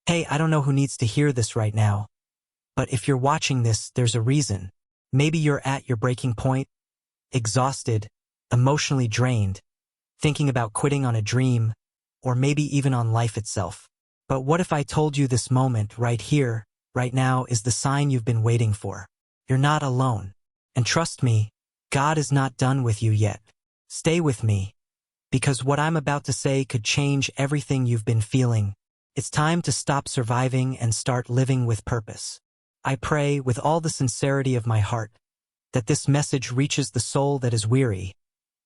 Hey, I don't know who needs to hear this right now, but if you're watching this, there's a reason. Maybe you're at your breaking point, exhausted, emotionally drained, thinking about quitting on a dream, or maybe even on life itself. But what if I told you this moment right here, right now, is the sign you've been waiting for? You're not alone. And trust me, God is not done with you yet. Stay with me, because what I'm about to say could change everything you've been feeling. It's time to stop surviving and start living with purpose. I pray, with all the sincerity of my heart, that this message reaches the soul that is weary,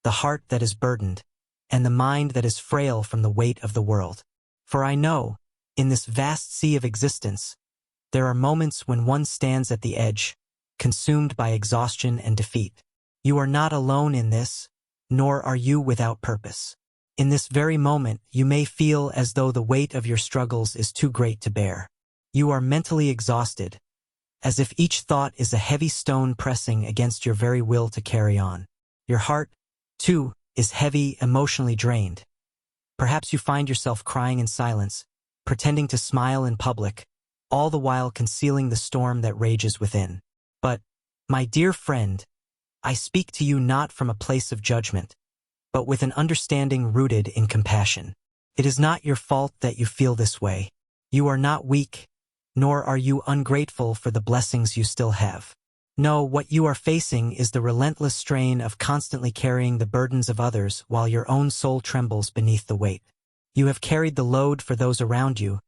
the heart that is burdened, and the mind that is frail from the weight of the world. For I know, in this vast sea of existence, there are moments when one stands at the edge, consumed by exhaustion and defeat. You are not alone in this, nor are you without purpose. In this very moment, you may feel as though the weight of your struggles is too great to bear. You are mentally exhausted, as if each thought is a heavy stone pressing against your very will to carry on. Your heart, too, is heavy, emotionally drained. Perhaps you find yourself crying in silence, pretending to smile in public, all the while concealing the storm that rages within. But, my dear friend, I speak to you not from a place of judgment, but with an understanding rooted in compassion. It is not your fault that you feel this way. You are not weak, nor are you ungrateful for the blessings you still have. No, what you are facing is the relentless strain of constantly carrying the burdens of others while your own soul trembles beneath the weight. You have carried the load for those around you,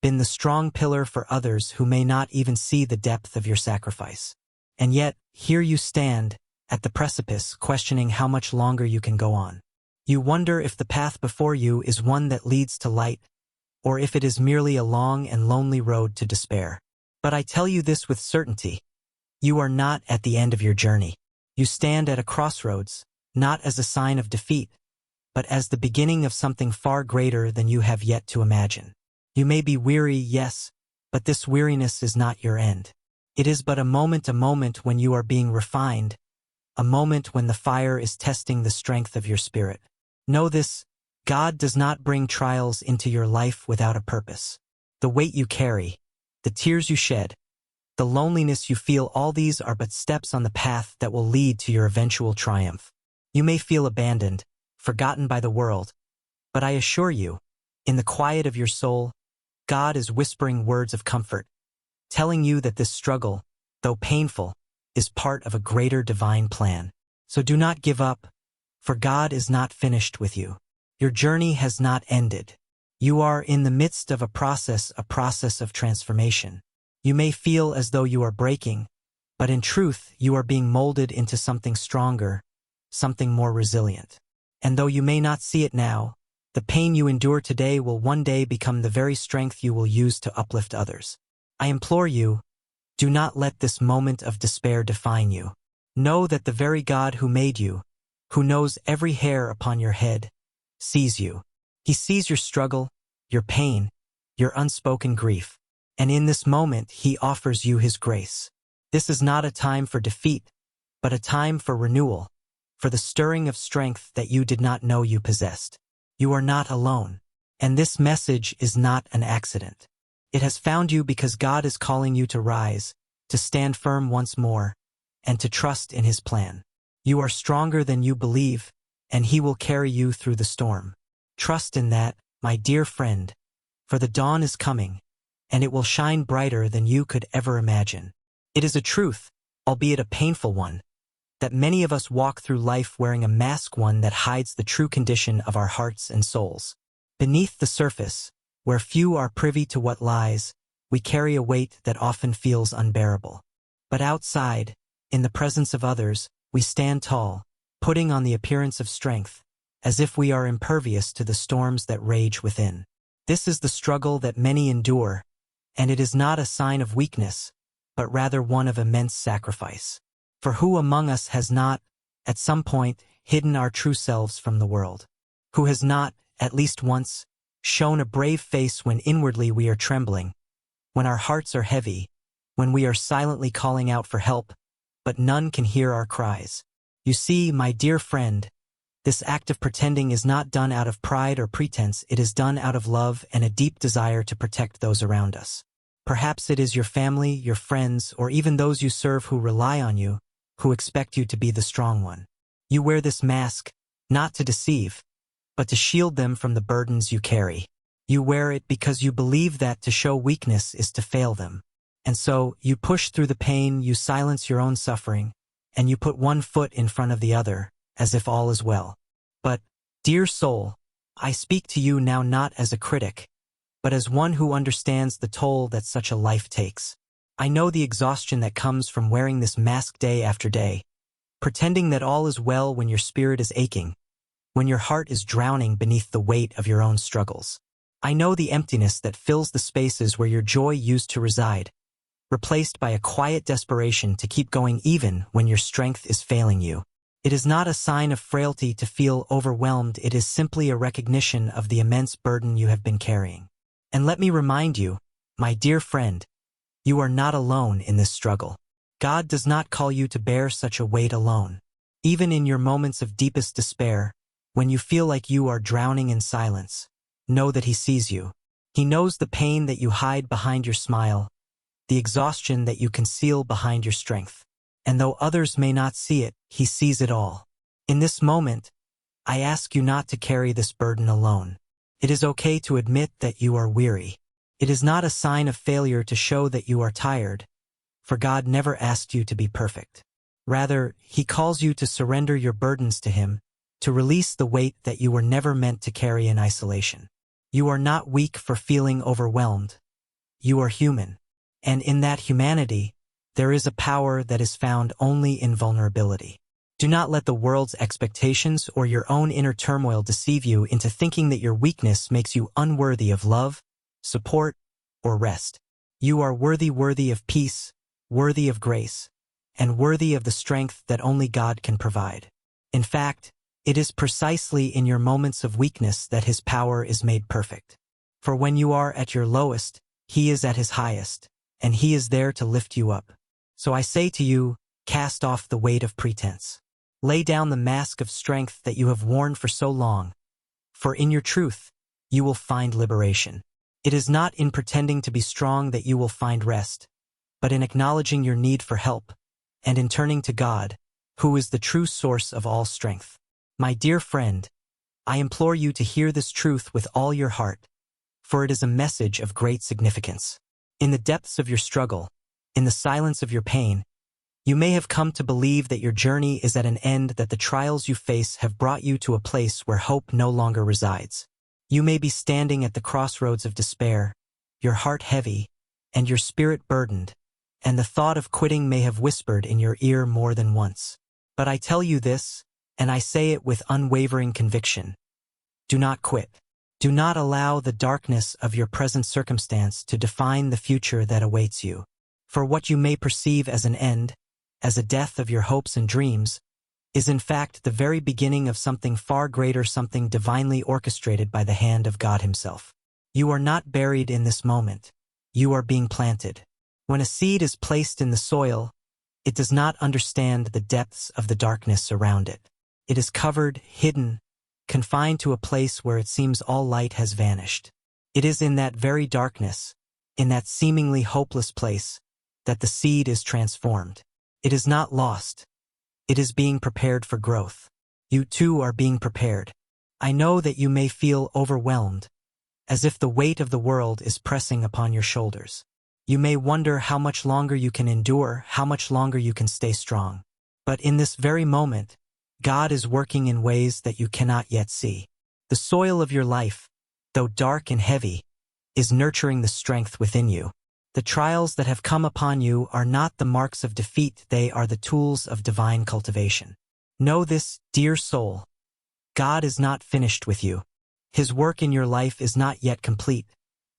been the strong pillar for others who may not even see the depth of your sacrifice. And yet, here you stand, at the precipice, questioning how much longer you can go on. You wonder if the path before you is one that leads to light, or if it is merely a long and lonely road to despair. But I tell you this with certainty. You are not at the end of your journey. You stand at a crossroads, not as a sign of defeat, but as the beginning of something far greater than you have yet to imagine. You may be weary, yes, but this weariness is not your end. It is but a moment when you are being refined, a moment when the fire is testing the strength of your spirit. Know this, God does not bring trials into your life without a purpose. The weight you carry, the tears you shed, the loneliness you feel, all these are but steps on the path that will lead to your eventual triumph. You may feel abandoned, forgotten by the world, but I assure you, in the quiet of your soul, God is whispering words of comfort, telling you that this struggle, though painful, is part of a greater divine plan. So do not give up, for God is not finished with you. Your journey has not ended. You are in the midst of a process of transformation. You may feel as though you are breaking, but in truth, you are being molded into something stronger, something more resilient. And though you may not see it now, the pain you endure today will one day become the very strength you will use to uplift others. I implore you, do not let this moment of despair define you. Know that the very God who made you, who knows every hair upon your head, sees you. He sees your struggle, your pain, your unspoken grief. And in this moment, He offers you His grace. This is not a time for defeat, but a time for renewal, for the stirring of strength that you did not know you possessed. You are not alone. And this message is not an accident. It has found you because God is calling you to rise, to stand firm once more, and to trust in His plan. You are stronger than you believe, and He will carry you through the storm. Trust in that, my dear friend, for the dawn is coming, and it will shine brighter than you could ever imagine. It is a truth, albeit a painful one, that many of us walk through life wearing a mask, one that hides the true condition of our hearts and souls. Beneath the surface, where few are privy to what lies, we carry a weight that often feels unbearable. But outside, in the presence of others, we stand tall, putting on the appearance of strength, as if we are impervious to the storms that rage within. This is the struggle that many endure, and it is not a sign of weakness, but rather one of immense sacrifice. For who among us has not, at some point, hidden our true selves from the world? Who has not, at least once, shown a brave face when inwardly we are trembling, when our hearts are heavy, when we are silently calling out for help, but none can hear our cries? You see, my dear friend, This act of pretending is not done out of pride or pretense, it is done out of love and a deep desire to protect those around us. Perhaps it is your family, your friends, or even those you serve who rely on you, who expect you to be the strong one. You wear this mask, not to deceive, but to shield them from the burdens you carry. You wear it because you believe that to show weakness is to fail them. And so, you push through the pain, you silence your own suffering, and you put one foot in front of the other, as if all is well. But, dear soul, I speak to you now not as a critic, but as one who understands the toll that such a life takes. I know the exhaustion that comes from wearing this mask day after day, pretending that all is well when your spirit is aching, when your heart is drowning beneath the weight of your own struggles. I know the emptiness that fills the spaces where your joy used to reside, replaced by a quiet desperation to keep going even when your strength is failing you. It is not a sign of frailty to feel overwhelmed, it is simply a recognition of the immense burden you have been carrying. And let me remind you, my dear friend, you are not alone in this struggle. God does not call you to bear such a weight alone. Even in your moments of deepest despair, when you feel like you are drowning in silence, know that He sees you. He knows the pain that you hide behind your smile, the exhaustion that you conceal behind your strength. And though others may not see it, He sees it all. In this moment, I ask you not to carry this burden alone. It is okay to admit that you are weary. It is not a sign of failure to show that you are tired, for God never asked you to be perfect. Rather, He calls you to surrender your burdens to Him, to release the weight that you were never meant to carry in isolation. You are not weak for feeling overwhelmed. You are human. And in that humanity, there is a power that is found only in vulnerability. Do not let the world's expectations or your own inner turmoil deceive you into thinking that your weakness makes you unworthy of love, support, or rest. You are worthy of peace, worthy of grace, and worthy of the strength that only God can provide. In fact, it is precisely in your moments of weakness that His power is made perfect. For when you are at your lowest, He is at His highest, and He is there to lift you up. So I say to you, cast off the weight of pretense. Lay down the mask of strength that you have worn for so long, for in your truth, you will find liberation. It is not in pretending to be strong that you will find rest, but in acknowledging your need for help, and in turning to God, who is the true source of all strength. My dear friend, I implore you to hear this truth with all your heart, for it is a message of great significance. In the depths of your struggle, in the silence of your pain, you may have come to believe that your journey is at an end, that the trials you face have brought you to a place where hope no longer resides. You may be standing at the crossroads of despair, your heart heavy, and your spirit burdened, and the thought of quitting may have whispered in your ear more than once. But I tell you this, and I say it with unwavering conviction. Do not quit. Do not allow the darkness of your present circumstance to define the future that awaits you. For what you may perceive as an end, as a death of your hopes and dreams, is in fact the very beginning of something far greater, something divinely orchestrated by the hand of God Himself. You are not buried in this moment. You are being planted. When a seed is placed in the soil, it does not understand the depths of the darkness around it. It is covered, hidden, confined to a place where it seems all light has vanished. It is in that very darkness, in that seemingly hopeless place, that the seed is transformed. It is not lost. It is being prepared for growth. You too are being prepared. I know that you may feel overwhelmed, as if the weight of the world is pressing upon your shoulders. You may wonder how much longer you can endure, how much longer you can stay strong. But in this very moment, God is working in ways that you cannot yet see. The soil of your life, though dark and heavy, is nurturing the strength within you. The trials that have come upon you are not the marks of defeat, they are the tools of divine cultivation. Know this, dear soul. God is not finished with you. His work in your life is not yet complete,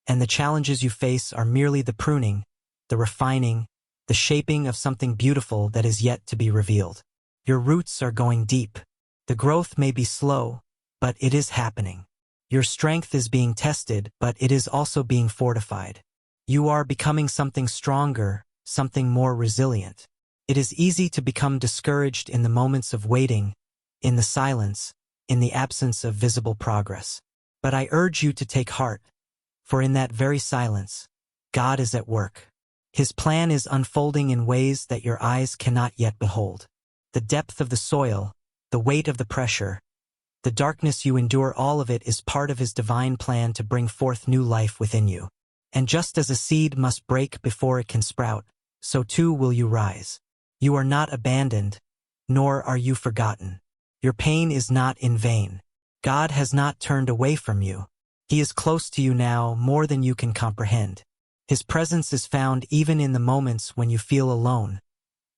and the challenges you face are merely the pruning, the refining, the shaping of something beautiful that is yet to be revealed. Your roots are going deep. The growth may be slow, but it is happening. Your strength is being tested, but it is also being fortified. You are becoming something stronger, something more resilient. It is easy to become discouraged in the moments of waiting, in the silence, in the absence of visible progress. But I urge you to take heart, for in that very silence, God is at work. His plan is unfolding in ways that your eyes cannot yet behold. The depth of the soil, the weight of the pressure, the darkness you endure, all of it is part of His divine plan to bring forth new life within you. And just as a seed must break before it can sprout, so too will you rise. You are not abandoned, nor are you forgotten. Your pain is not in vain. God has not turned away from you. He is close to you now more than you can comprehend. His presence is found even in the moments when you feel alone,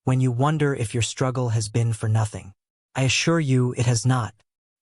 when you wonder if your struggle has been for nothing. I assure you it has not.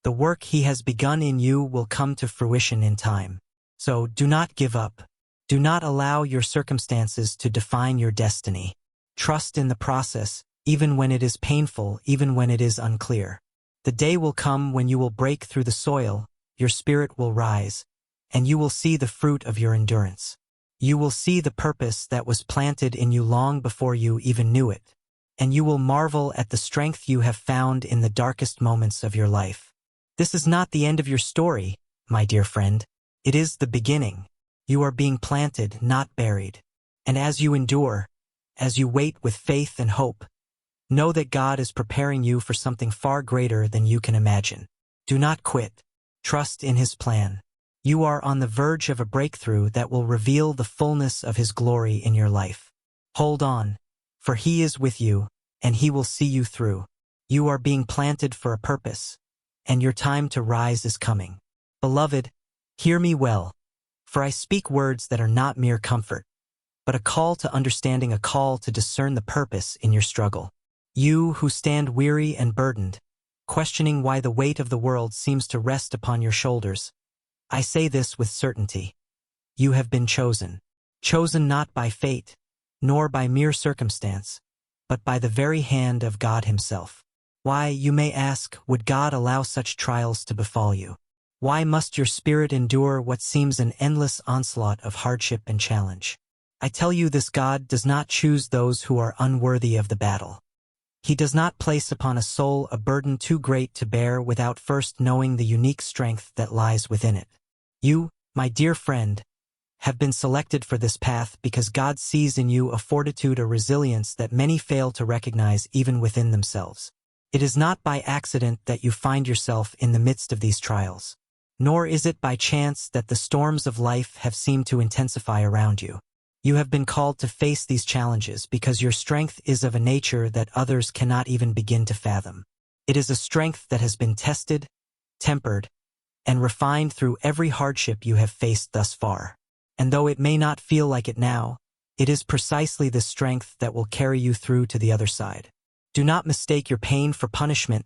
The work He has begun in you will come to fruition in time. So do not give up. Do not allow your circumstances to define your destiny. Trust in the process, even when it is painful, even when it is unclear. The day will come when you will break through the soil, your spirit will rise, and you will see the fruit of your endurance. You will see the purpose that was planted in you long before you even knew it, and you will marvel at the strength you have found in the darkest moments of your life. This is not the end of your story, my dear friend. It is the beginning. You are being planted, not buried. And as you endure, as you wait with faith and hope, know that God is preparing you for something far greater than you can imagine. Do not quit. Trust in His plan. You are on the verge of a breakthrough that will reveal the fullness of His glory in your life. Hold on, for He is with you, and He will see you through. You are being planted for a purpose, and your time to rise is coming. Beloved, hear me well, for I speak words that are not mere comfort, but a call to understanding, a call to discern the purpose in your struggle. You who stand weary and burdened, questioning why the weight of the world seems to rest upon your shoulders, I say this with certainty. You have been chosen. Chosen not by fate, nor by mere circumstance, but by the very hand of God Himself. Why, you may ask, would God allow such trials to befall you? Why must your spirit endure what seems an endless onslaught of hardship and challenge? I tell you this: God does not choose those who are unworthy of the battle. He does not place upon a soul a burden too great to bear without first knowing the unique strength that lies within it. You, my dear friend, have been selected for this path because God sees in you a fortitude, a resilience that many fail to recognize even within themselves. It is not by accident that you find yourself in the midst of these trials, nor is it by chance that the storms of life have seemed to intensify around you. You have been called to face these challenges because your strength is of a nature that others cannot even begin to fathom. It is a strength that has been tested, tempered, and refined through every hardship you have faced thus far. And though it may not feel like it now, it is precisely this strength that will carry you through to the other side. Do not mistake your pain for punishment,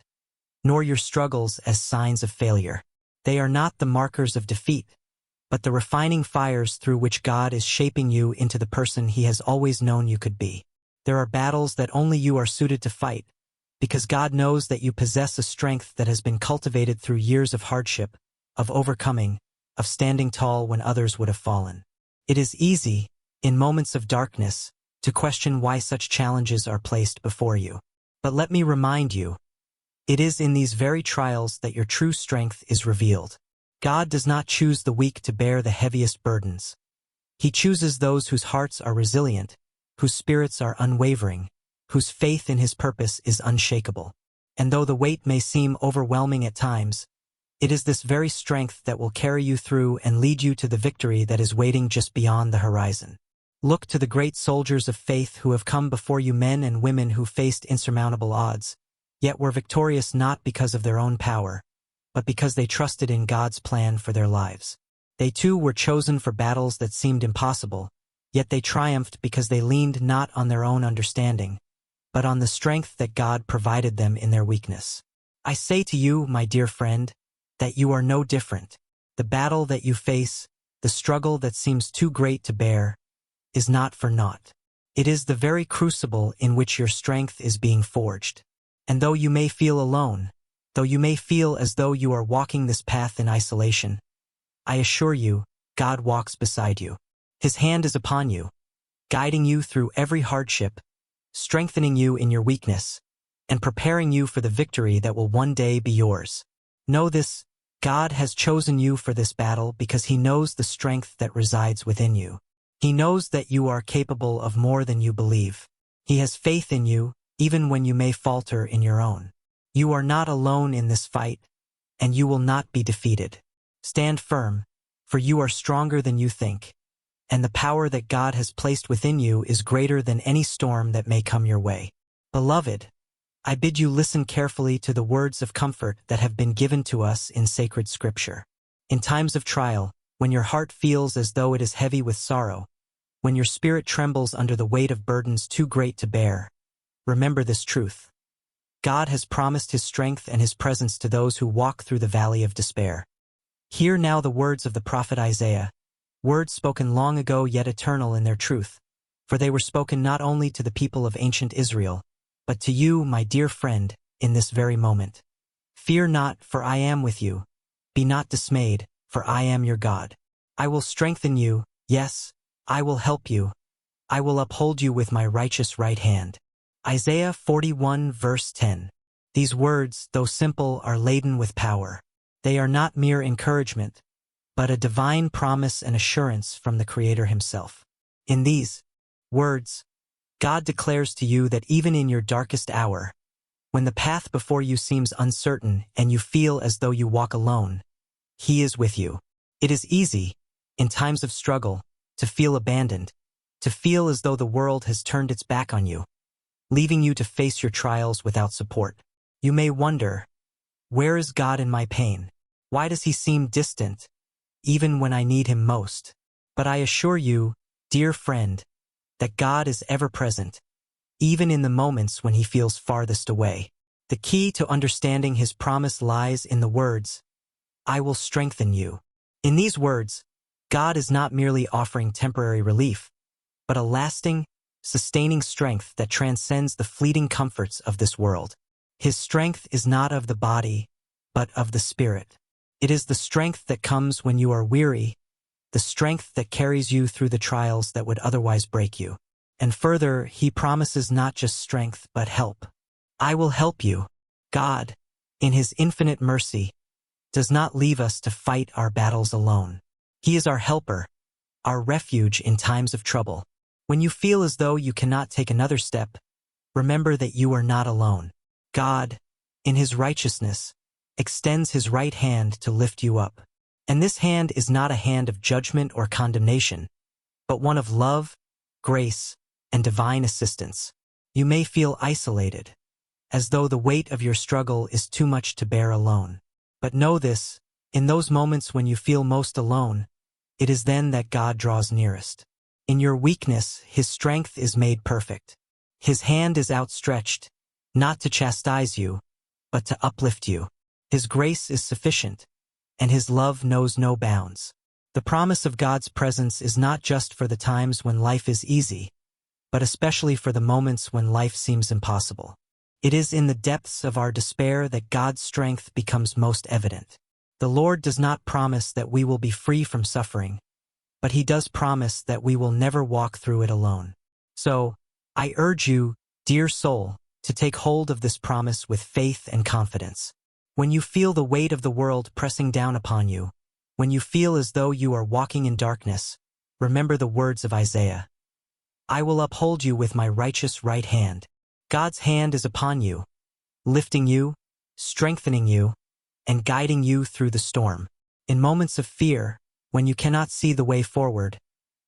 nor your struggles as signs of failure. They are not the markers of defeat, but the refining fires through which God is shaping you into the person He has always known you could be. There are battles that only you are suited to fight, because God knows that you possess a strength that has been cultivated through years of hardship, of overcoming, of standing tall when others would have fallen. It is easy, in moments of darkness, to question why such challenges are placed before you. But let me remind you, it is in these very trials that your true strength is revealed. God does not choose the weak to bear the heaviest burdens. He chooses those whose hearts are resilient, whose spirits are unwavering, whose faith in His purpose is unshakable. And though the weight may seem overwhelming at times, it is this very strength that will carry you through and lead you to the victory that is waiting just beyond the horizon. Look to the great soldiers of faith who have come before you, men and women who faced insurmountable odds, yet were victorious not because of their own power, but because they trusted in God's plan for their lives. They too were chosen for battles that seemed impossible, yet they triumphed because they leaned not on their own understanding, but on the strength that God provided them in their weakness. I say to you, my dear friend, that you are no different. The battle that you face, the struggle that seems too great to bear, is not for naught. It is the very crucible in which your strength is being forged. And though you may feel alone, though you may feel as though you are walking this path in isolation, I assure you, God walks beside you. His hand is upon you, guiding you through every hardship, strengthening you in your weakness, and preparing you for the victory that will one day be yours. Know this, God has chosen you for this battle because He knows the strength that resides within you. He knows that you are capable of more than you believe. He has faith in you, even when you may falter in your own. You are not alone in this fight, and you will not be defeated. Stand firm, for you are stronger than you think, and the power that God has placed within you is greater than any storm that may come your way. Beloved, I bid you listen carefully to the words of comfort that have been given to us in sacred scripture. In times of trial, when your heart feels as though it is heavy with sorrow, when your spirit trembles under the weight of burdens too great to bear, remember this truth. God has promised His strength and His presence to those who walk through the valley of despair. Hear now the words of the prophet Isaiah, words spoken long ago yet eternal in their truth, for they were spoken not only to the people of ancient Israel, but to you, my dear friend, in this very moment. Fear not, for I am with you. Be not dismayed, for I am your God. I will strengthen you, yes, I will help you. I will uphold you with my righteous right hand. Isaiah 41 verse 10. These words, though simple, are laden with power. They are not mere encouragement, but a divine promise and assurance from the Creator Himself. In these words, God declares to you that even in your darkest hour, when the path before you seems uncertain and you feel as though you walk alone, He is with you. It is easy, in times of struggle, to feel abandoned, to feel as though the world has turned its back on you, leaving you to face your trials without support. You may wonder, where is God in my pain? Why does He seem distant, even when I need Him most? But I assure you, dear friend, that God is ever present, even in the moments when He feels farthest away. The key to understanding His promise lies in the words, I will strengthen you. In these words, God is not merely offering temporary relief, but a lasting, sustaining strength that transcends the fleeting comforts of this world. His strength is not of the body, but of the spirit. It is the strength that comes when you are weary, the strength that carries you through the trials that would otherwise break you. And further, He promises not just strength, but help. I will help you. God, in His infinite mercy, does not leave us to fight our battles alone. He is our helper, our refuge in times of trouble. When you feel as though you cannot take another step, remember that you are not alone. God, in His righteousness, extends His right hand to lift you up. And this hand is not a hand of judgment or condemnation, but one of love, grace, and divine assistance. You may feel isolated, as though the weight of your struggle is too much to bear alone. But know this, in those moments when you feel most alone, it is then that God draws nearest. In your weakness, His strength is made perfect. His hand is outstretched, not to chastise you, but to uplift you. His grace is sufficient, and His love knows no bounds. The promise of God's presence is not just for the times when life is easy, but especially for the moments when life seems impossible. It is in the depths of our despair that God's strength becomes most evident. The Lord does not promise that we will be free from suffering, but He does promise that we will never walk through it alone. So, I urge you, dear soul, to take hold of this promise with faith and confidence. When you feel the weight of the world pressing down upon you, when you feel as though you are walking in darkness, remember the words of Isaiah. I will uphold you with my righteous right hand. God's hand is upon you, lifting you, strengthening you, and guiding you through the storm. In moments of fear, when you cannot see the way forward,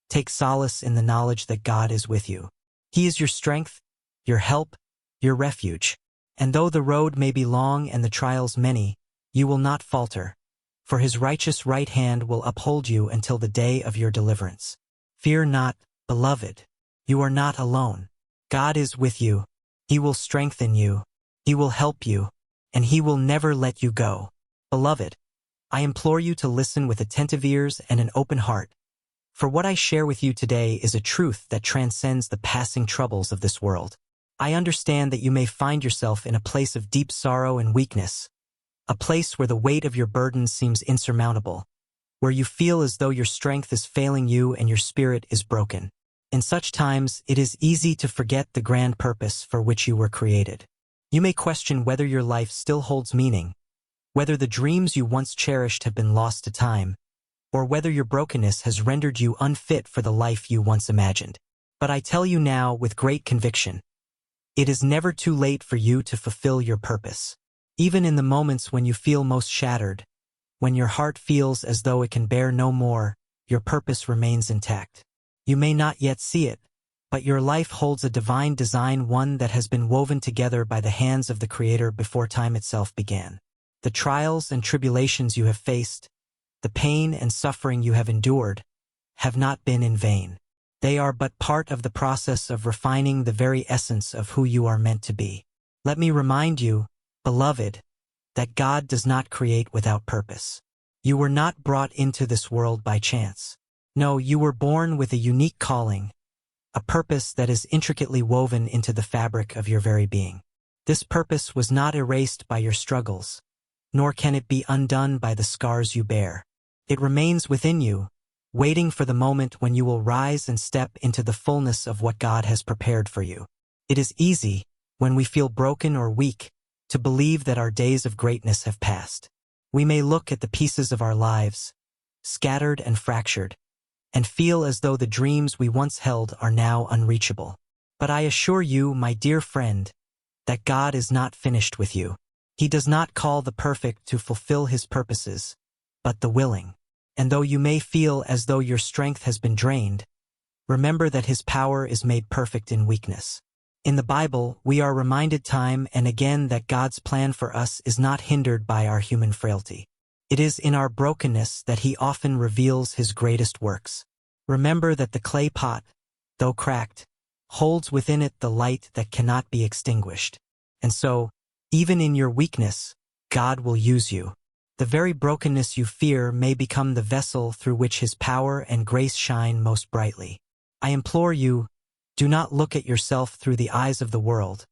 take solace in the knowledge that God is with you. He is your strength, your help, your refuge. And though the road may be long and the trials many, you will not falter, for His righteous right hand will uphold you until the day of your deliverance. Fear not, beloved. You are not alone. God is with you. He will strengthen you. He will help you, and He will never let you go. Beloved, I implore you to listen with attentive ears and an open heart, for what I share with you today is a truth that transcends the passing troubles of this world. I understand that you may find yourself in a place of deep sorrow and weakness, a place where the weight of your burdens seems insurmountable, where you feel as though your strength is failing you and your spirit is broken. In such times, it is easy to forget the grand purpose for which you were created. You may question whether your life still holds meaning, Whether the dreams you once cherished have been lost to time, or whether your brokenness has rendered you unfit for the life you once imagined. But I tell you now with great conviction, it is never too late for you to fulfill your purpose. Even in the moments when you feel most shattered, when your heart feels as though it can bear no more, your purpose remains intact. You may not yet see it, but your life holds a divine design, one that has been woven together by the hands of the Creator before time itself began. The trials and tribulations you have faced, the pain and suffering you have endured, have not been in vain. They are but part of the process of refining the very essence of who you are meant to be. Let me remind you, beloved, that God does not create without purpose. You were not brought into this world by chance. No, you were born with a unique calling, a purpose that is intricately woven into the fabric of your very being. This purpose was not erased by your struggles, nor can it be undone by the scars you bear. It remains within you, waiting for the moment when you will rise and step into the fullness of what God has prepared for you. It is easy, when we feel broken or weak, to believe that our days of greatness have passed. We may look at the pieces of our lives, scattered and fractured, and feel as though the dreams we once held are now unreachable. But I assure you, my dear friend, that God is not finished with you. He does not call the perfect to fulfill His purposes, but the willing. And though you may feel as though your strength has been drained, remember that His power is made perfect in weakness. In the Bible, we are reminded time and again that God's plan for us is not hindered by our human frailty. It is in our brokenness that He often reveals His greatest works. Remember that the clay pot, though cracked, holds within it the light that cannot be extinguished. And so, even in your weakness, God will use you. The very brokenness you fear may become the vessel through which His power and grace shine most brightly. I implore you, do not look at yourself through the eyes of the world,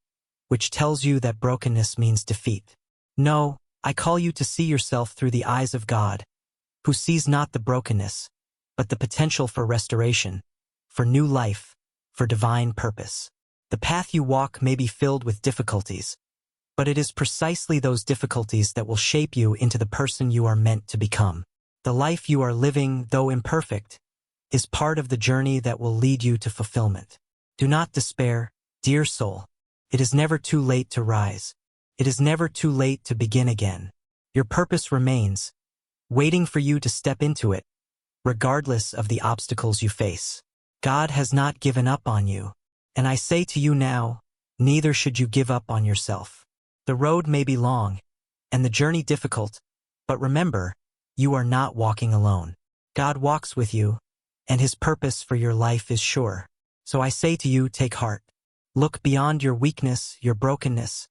which tells you that brokenness means defeat. No, I call you to see yourself through the eyes of God, who sees not the brokenness, but the potential for restoration, for new life, for divine purpose. The path you walk may be filled with difficulties, but it is precisely those difficulties that will shape you into the person you are meant to become. The life you are living, though imperfect, is part of the journey that will lead you to fulfillment. Do not despair, dear soul. It is never too late to rise. It is never too late to begin again. Your purpose remains, waiting for you to step into it, regardless of the obstacles you face. God has not given up on you, and I say to you now, neither should you give up on yourself. The road may be long, and the journey difficult, but remember, you are not walking alone. God walks with you, and His purpose for your life is sure. So I say to you, take heart. Look beyond your weakness, your brokenness,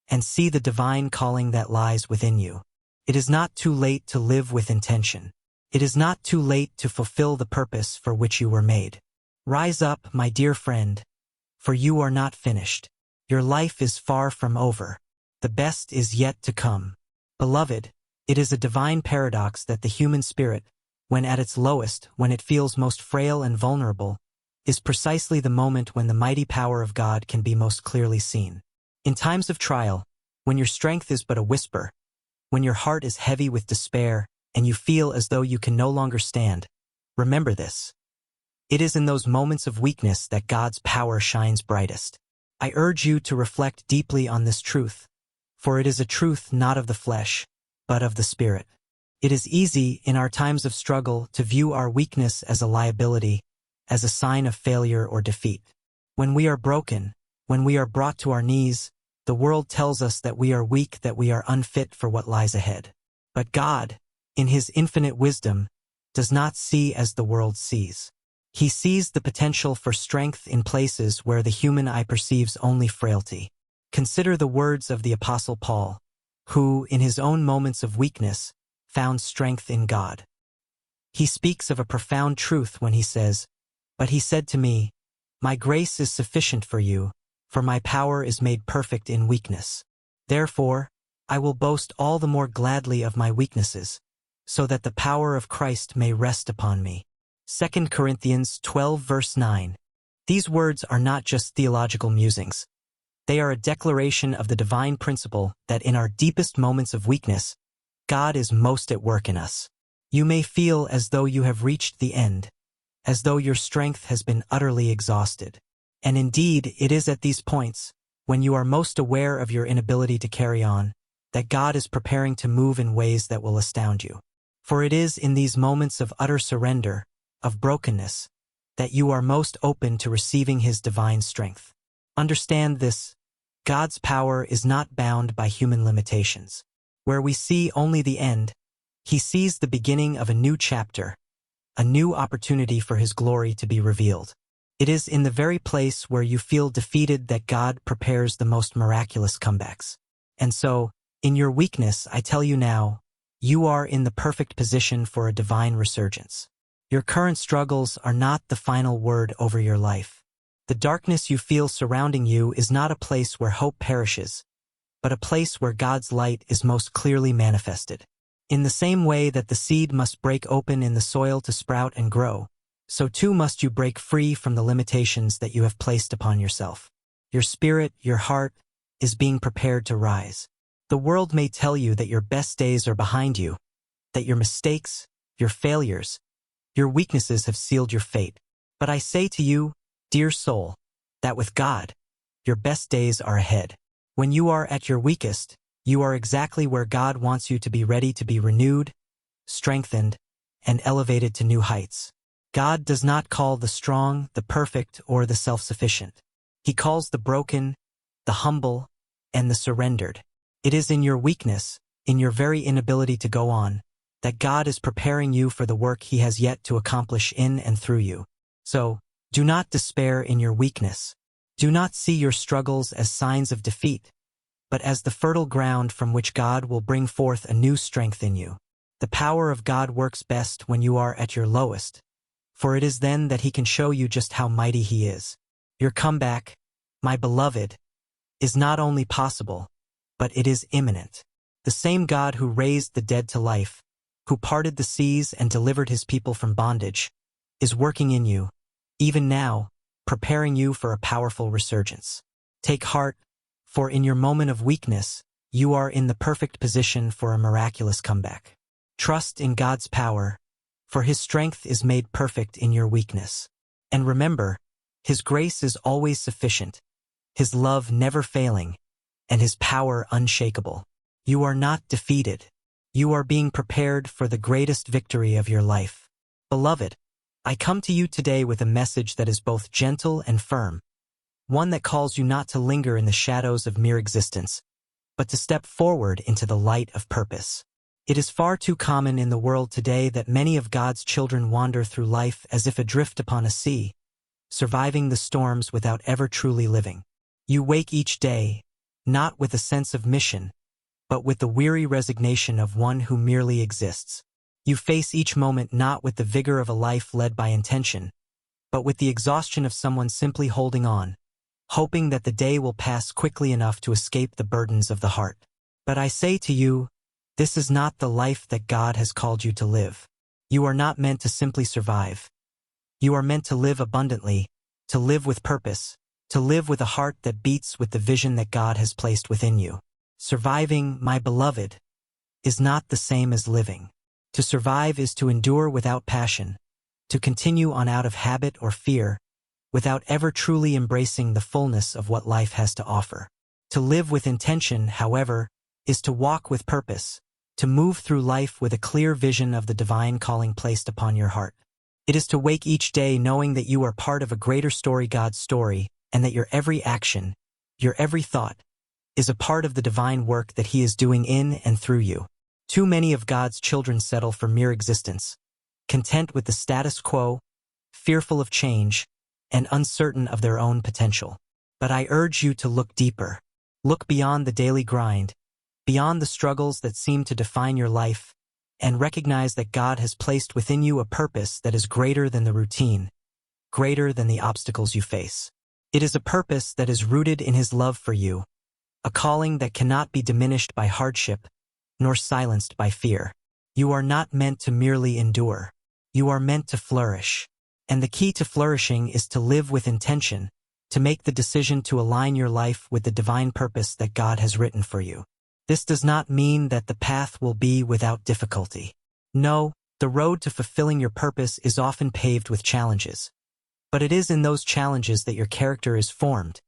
and see the divine calling that lies within you. It is not too late to live with intention. It is not too late to fulfill the purpose for which you were made. Rise up, my dear friend, for you are not finished. Your life is far from over. The best is yet to come. Beloved, it is a divine paradox that the human spirit, when at its lowest, when it feels most frail and vulnerable, is precisely the moment when the mighty power of God can be most clearly seen. In times of trial, when your strength is but a whisper, when your heart is heavy with despair, and you feel as though you can no longer stand, remember this. It is in those moments of weakness that God's power shines brightest. I urge you to reflect deeply on this truth, for it is a truth not of the flesh, but of the Spirit. It is easy, in our times of struggle, to view our weakness as a liability, as a sign of failure or defeat. When we are broken, when we are brought to our knees, the world tells us that we are weak, that we are unfit for what lies ahead. But God, in His infinite wisdom, does not see as the world sees. He sees the potential for strength in places where the human eye perceives only frailty. Consider the words of the Apostle Paul, who, in his own moments of weakness, found strength in God. He speaks of a profound truth when he says, "But He said to me, My grace is sufficient for you, for my power is made perfect in weakness. Therefore, I will boast all the more gladly of my weaknesses, so that the power of Christ may rest upon me." 2 Corinthians 12 verse 9. These words are not just theological musings. They are a declaration of the divine principle that in our deepest moments of weakness, God is most at work in us. You may feel as though you have reached the end, as though your strength has been utterly exhausted. And indeed, it is at these points, when you are most aware of your inability to carry on, that God is preparing to move in ways that will astound you. For it is in these moments of utter surrender, of brokenness, that you are most open to receiving His divine strength. Understand this: God's power is not bound by human limitations. Where we see only the end, He sees the beginning of a new chapter, a new opportunity for His glory to be revealed. It is in the very place where you feel defeated that God prepares the most miraculous comebacks. And so, in your weakness, I tell you now, you are in the perfect position for a divine resurgence. Your current struggles are not the final word over your life. The darkness you feel surrounding you is not a place where hope perishes, but a place where God's light is most clearly manifested. In the same way that the seed must break open in the soil to sprout and grow, so too must you break free from the limitations that you have placed upon yourself. Your spirit, your heart, is being prepared to rise. The world may tell you that your best days are behind you, that your mistakes, your failures, your weaknesses have sealed your fate. But I say to you, dear soul, that with God, your best days are ahead. When you are at your weakest, you are exactly where God wants you to be, ready to be renewed, strengthened, and elevated to new heights. God does not call the strong, the perfect, or the self-sufficient. He calls the broken, the humble, and the surrendered. It is in your weakness, in your very inability to go on, that God is preparing you for the work He has yet to accomplish in and through you. So, do not despair in your weakness. Do not see your struggles as signs of defeat, but as the fertile ground from which God will bring forth a new strength in you. The power of God works best when you are at your lowest, for it is then that He can show you just how mighty He is. Your comeback, my beloved, is not only possible, but it is imminent. The same God who raised the dead to life, who parted the seas and delivered His people from bondage, is working in you, even now, preparing you for a powerful resurgence. Take heart, for in your moment of weakness, you are in the perfect position for a miraculous comeback. Trust in God's power, for His strength is made perfect in your weakness. And remember, His grace is always sufficient, His love never failing, and His power unshakable. You are not defeated. You are being prepared for the greatest victory of your life. Beloved, I come to you today with a message that is both gentle and firm, one that calls you not to linger in the shadows of mere existence, but to step forward into the light of purpose. It is far too common in the world today that many of God's children wander through life as if adrift upon a sea, surviving the storms without ever truly living. You wake each day, not with a sense of mission, but with the weary resignation of one who merely exists. You face each moment not with the vigor of a life led by intention, but with the exhaustion of someone simply holding on, hoping that the day will pass quickly enough to escape the burdens of the heart. But I say to you, this is not the life that God has called you to live. You are not meant to simply survive. You are meant to live abundantly, to live with purpose, to live with a heart that beats with the vision that God has placed within you. Surviving, my beloved, is not the same as living. To survive is to endure without passion, to continue on out of habit or fear, without ever truly embracing the fullness of what life has to offer. To live with intention, however, is to walk with purpose, to move through life with a clear vision of the divine calling placed upon your heart. It is to wake each day knowing that you are part of a greater story, God's story, and that your every action, your every thought, is a part of the divine work that He is doing in and through you. Too many of God's children settle for mere existence, content with the status quo, fearful of change, and uncertain of their own potential. But I urge you to look deeper. Look beyond the daily grind, beyond the struggles that seem to define your life, and recognize that God has placed within you a purpose that is greater than the routine, greater than the obstacles you face. It is a purpose that is rooted in His love for you, a calling that cannot be diminished by hardship, nor silenced by fear. You are not meant to merely endure. You are meant to flourish. And the key to flourishing is to live with intention, to make the decision to align your life with the divine purpose that God has written for you. This does not mean that the path will be without difficulty. No, the road to fulfilling your purpose is often paved with challenges. But it is in those challenges that your character is formed,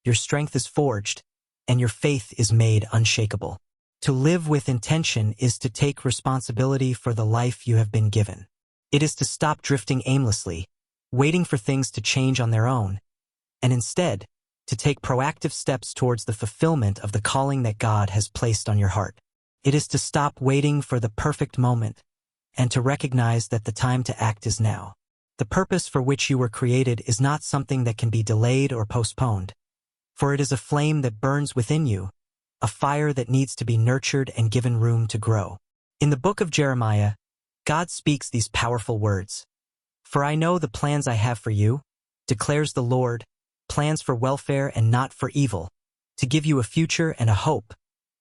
your strength is forged, and your faith is made unshakable. To live with intention is to take responsibility for the life you have been given. It is to stop drifting aimlessly, waiting for things to change on their own, and instead, to take proactive steps towards the fulfillment of the calling that God has placed on your heart. It is to stop waiting for the perfect moment, and to recognize that the time to act is now. The purpose for which you were created is not something that can be delayed or postponed, for it is a flame that burns within you, a fire that needs to be nurtured and given room to grow. In the book of Jeremiah, God speaks these powerful words. "For I know the plans I have for you, declares the Lord, plans for welfare and not for evil, to give you a future and a hope."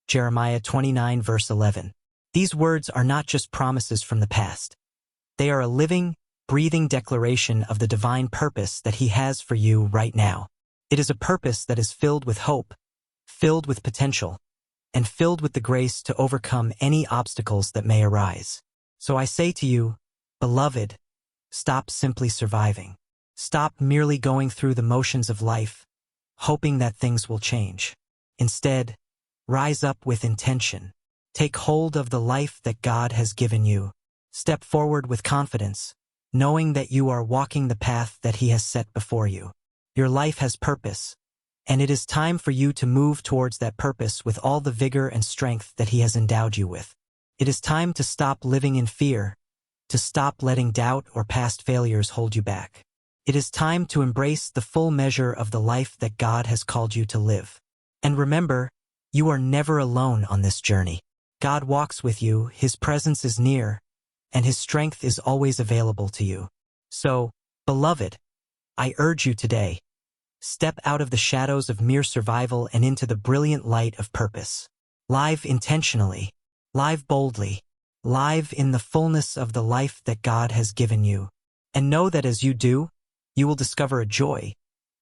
Jeremiah 29 verse 11. These words are not just promises from the past. They are a living, breathing declaration of the divine purpose that He has for you right now. It is a purpose that is filled with hope, filled with potential, and filled with the grace to overcome any obstacles that may arise. So I say to you, beloved, stop simply surviving. Stop merely going through the motions of life, hoping that things will change. Instead, rise up with intention. Take hold of the life that God has given you. Step forward with confidence, knowing that you are walking the path that He has set before you. Your life has purpose, and it is time for you to move towards that purpose with all the vigor and strength that He has endowed you with. It is time to stop living in fear, to stop letting doubt or past failures hold you back. It is time to embrace the full measure of the life that God has called you to live. And remember, you are never alone on this journey. God walks with you, His presence is near, and His strength is always available to you. So, beloved, I urge you today, step out of the shadows of mere survival and into the brilliant light of purpose. Live intentionally, live boldly, live in the fullness of the life that God has given you. And know that as you do, you will discover a joy,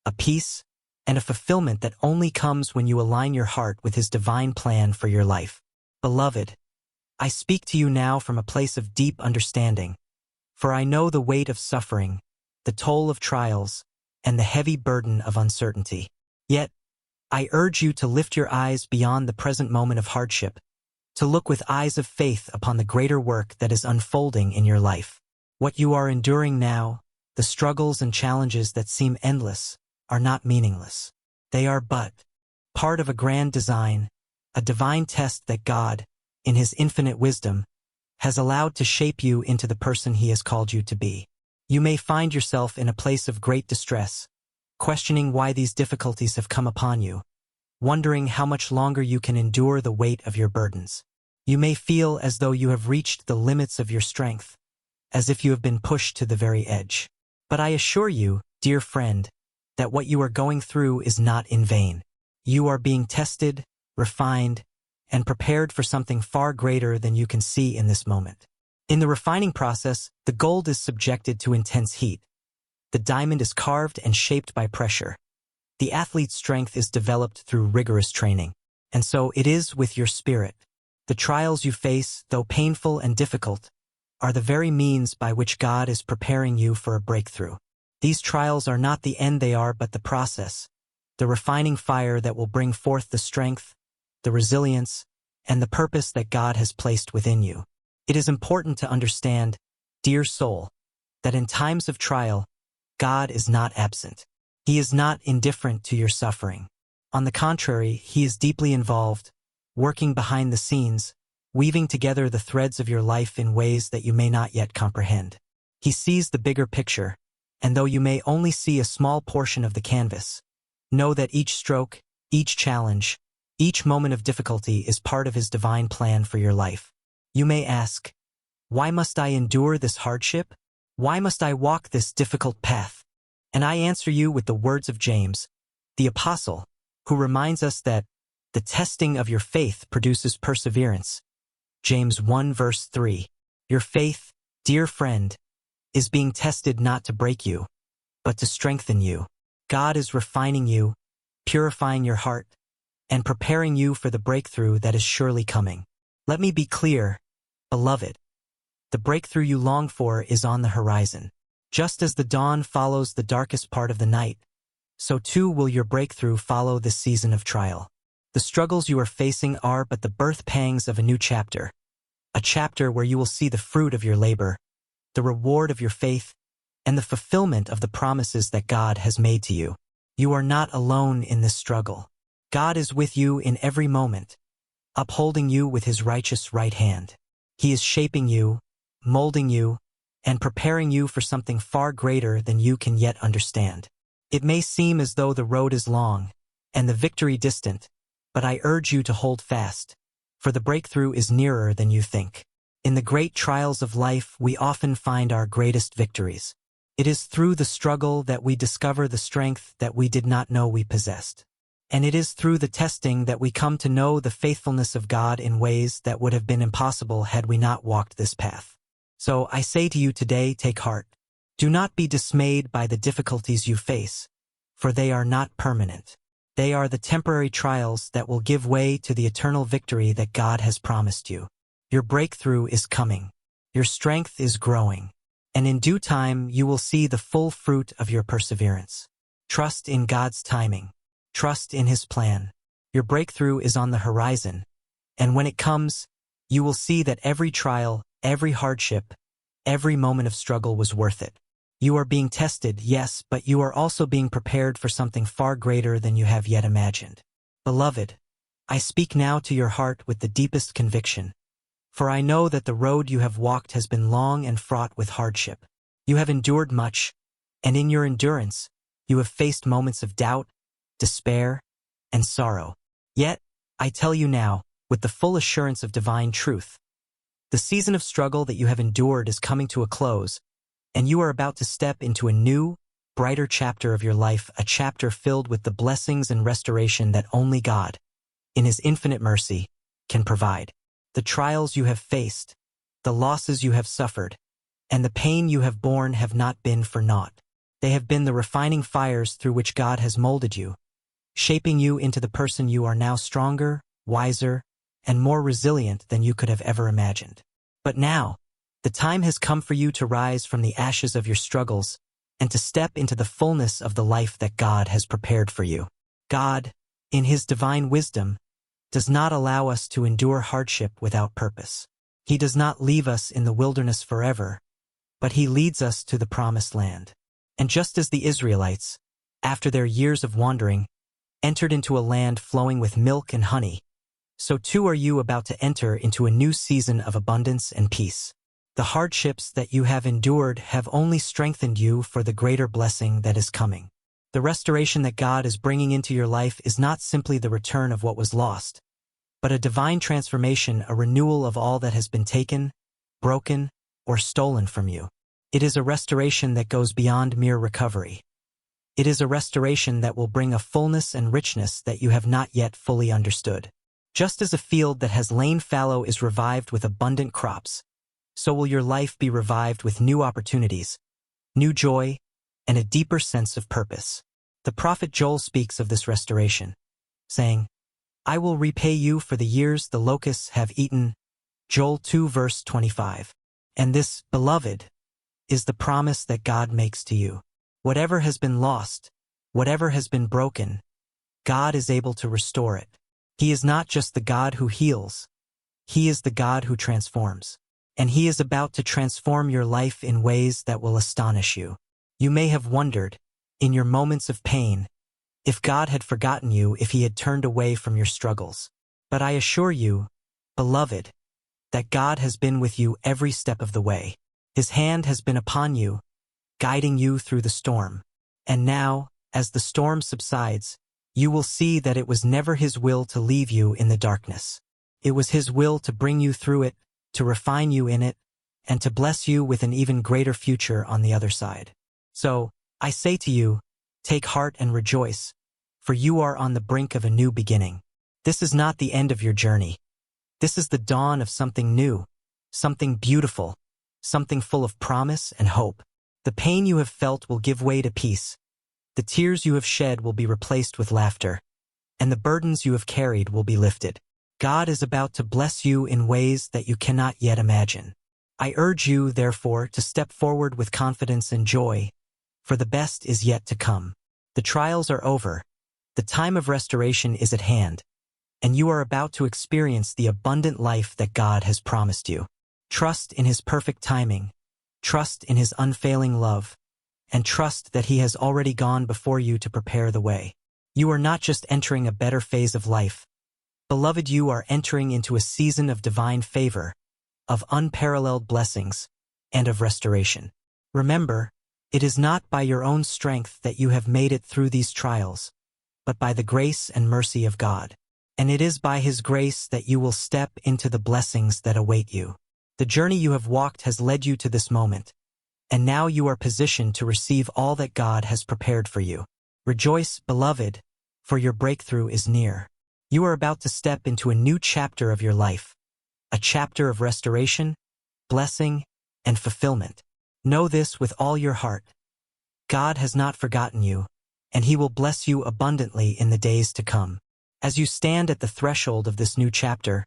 a peace, and a fulfillment that only comes when you align your heart with His divine plan for your life. Beloved, I speak to you now from a place of deep understanding, for I know the weight of suffering, the toll of trials, and the heavy burden of uncertainty. Yet, I urge you to lift your eyes beyond the present moment of hardship, to look with eyes of faith upon the greater work that is unfolding in your life. What you are enduring now, the struggles and challenges that seem endless, are not meaningless. They are but part of a grand design, a divine test that God, in His infinite wisdom, has allowed to shape you into the person He has called you to be. You may find yourself in a place of great distress, questioning why these difficulties have come upon you, wondering how much longer you can endure the weight of your burdens. You may feel as though you have reached the limits of your strength, as if you have been pushed to the very edge. But I assure you, dear friend, that what you are going through is not in vain. You are being tested, refined, and prepared for something far greater than you can see in this moment. In the refining process, the gold is subjected to intense heat. The diamond is carved and shaped by pressure. The athlete's strength is developed through rigorous training. And so it is with your spirit. The trials you face, though painful and difficult, are the very means by which God is preparing you for a breakthrough. These trials are not the end, they are but the process, the refining fire that will bring forth the strength, the resilience, and the purpose that God has placed within you. It is important to understand, dear soul, that in times of trial, God is not absent. He is not indifferent to your suffering. On the contrary, He is deeply involved, working behind the scenes, weaving together the threads of your life in ways that you may not yet comprehend. He sees the bigger picture, and though you may only see a small portion of the canvas, know that each stroke, each challenge, each moment of difficulty is part of His divine plan for your life. You may ask, why must I endure this hardship? Why must I walk this difficult path? And I answer you with the words of James, the apostle, who reminds us that the testing of your faith produces perseverance. James 1 verse 3. Your faith, dear friend, is being tested not to break you, but to strengthen you. God is refining you, purifying your heart, and preparing you for the breakthrough that is surely coming. Let me be clear, beloved. The breakthrough you long for is on the horizon. Just as the dawn follows the darkest part of the night, so too will your breakthrough follow this season of trial. The struggles you are facing are but the birth pangs of a new chapter, a chapter where you will see the fruit of your labor, the reward of your faith, and the fulfillment of the promises that God has made to you. You are not alone in this struggle. God is with you in every moment, upholding you with his righteous right hand. He is shaping you, molding you, and preparing you for something far greater than you can yet understand. It may seem as though the road is long, and the victory distant, but I urge you to hold fast, for the breakthrough is nearer than you think. In the great trials of life, we often find our greatest victories. It is through the struggle that we discover the strength that we did not know we possessed. And it is through the testing that we come to know the faithfulness of God in ways that would have been impossible had we not walked this path. So I say to you today, take heart. Do not be dismayed by the difficulties you face, for they are not permanent. They are the temporary trials that will give way to the eternal victory that God has promised you. Your breakthrough is coming. Your strength is growing. And in due time, you will see the full fruit of your perseverance. Trust in God's timing. Trust in his plan. Your breakthrough is on the horizon. And when it comes, you will see that every trial, every hardship, every moment of struggle was worth it. You are being tested, yes, but you are also being prepared for something far greater than you have yet imagined. Beloved, I speak now to your heart with the deepest conviction, for I know that the road you have walked has been long and fraught with hardship. You have endured much, and in your endurance, you have faced moments of doubt, despair, and sorrow. Yet, I tell you now, with the full assurance of divine truth, the season of struggle that you have endured is coming to a close, and you are about to step into a new, brighter chapter of your life, a chapter filled with the blessings and restoration that only God, in his infinite mercy, can provide. The trials you have faced, the losses you have suffered, and the pain you have borne have not been for naught. They have been the refining fires through which God has molded you, shaping you into the person you are now, stronger, wiser, and more resilient than you could have ever imagined. But now, the time has come for you to rise from the ashes of your struggles and to step into the fullness of the life that God has prepared for you. God, in his divine wisdom, does not allow us to endure hardship without purpose. He does not leave us in the wilderness forever, but he leads us to the promised land. And just as the Israelites, after their years of wandering, entered into a land flowing with milk and honey, so too are you about to enter into a new season of abundance and peace. The hardships that you have endured have only strengthened you for the greater blessing that is coming. The restoration that God is bringing into your life is not simply the return of what was lost, but a divine transformation, a renewal of all that has been taken, broken, or stolen from you. It is a restoration that goes beyond mere recovery. It is a restoration that will bring a fullness and richness that you have not yet fully understood. Just as a field that has lain fallow is revived with abundant crops, so will your life be revived with new opportunities, new joy, and a deeper sense of purpose. The prophet Joel speaks of this restoration, saying, I will repay you for the years the locusts have eaten. Joel 2 verse 25. And this, beloved, is the promise that God makes to you. Whatever has been lost, whatever has been broken, God is able to restore it. He is not just the God who heals, he is the God who transforms. And he is about to transform your life in ways that will astonish you. You may have wondered, in your moments of pain, if God had forgotten you, if he had turned away from your struggles. But I assure you, beloved, that God has been with you every step of the way. His hand has been upon you, guiding you through the storm. And now, as the storm subsides, you will see that it was never his will to leave you in the darkness. It was his will to bring you through it, to refine you in it, and to bless you with an even greater future on the other side. So, I say to you, take heart and rejoice, for you are on the brink of a new beginning. This is not the end of your journey. This is the dawn of something new, something beautiful, something full of promise and hope. The pain you have felt will give way to peace. The tears you have shed will be replaced with laughter, and the burdens you have carried will be lifted. God is about to bless you in ways that you cannot yet imagine. I urge you, therefore, to step forward with confidence and joy, for the best is yet to come. The trials are over, the time of restoration is at hand, and you are about to experience the abundant life that God has promised you. Trust in His perfect timing, trust in His unfailing love, and trust that He has already gone before you to prepare the way. You are not just entering a better phase of life. Beloved, you are entering into a season of divine favor, of unparalleled blessings, and of restoration. Remember, it is not by your own strength that you have made it through these trials, but by the grace and mercy of God. And it is by His grace that you will step into the blessings that await you. The journey you have walked has led you to this moment, and now you are positioned to receive all that God has prepared for you. Rejoice, beloved, for your breakthrough is near. You are about to step into a new chapter of your life, a chapter of restoration, blessing, and fulfillment. Know this with all your heart. God has not forgotten you, and He will bless you abundantly in the days to come. As you stand at the threshold of this new chapter,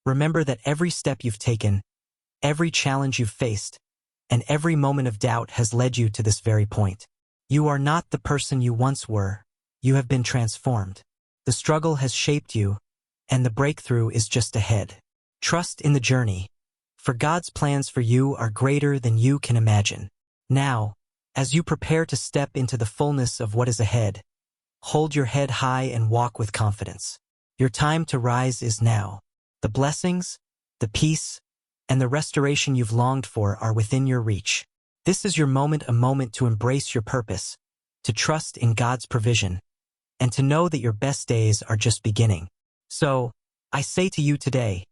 remember that every step you've taken, every challenge you've faced, and every moment of doubt has led you to this very point. You are not the person you once were. You have been transformed. The struggle has shaped you, and the breakthrough is just ahead. Trust in the journey, for God's plans for you are greater than you can imagine. Now, as you prepare to step into the fullness of what is ahead, hold your head high and walk with confidence. Your time to rise is now. The blessings, the peace, and the restoration you've longed for are within your reach. This is your moment, a moment to embrace your purpose, to trust in God's provision, and to know that your best days are just beginning. So, I say to you today,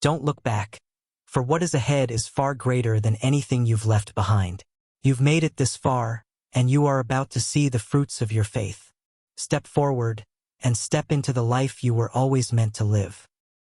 don't look back, for what is ahead is far greater than anything you've left behind. You've made it this far, and you are about to see the fruits of your faith. Step forward, and step into the life you were always meant to live.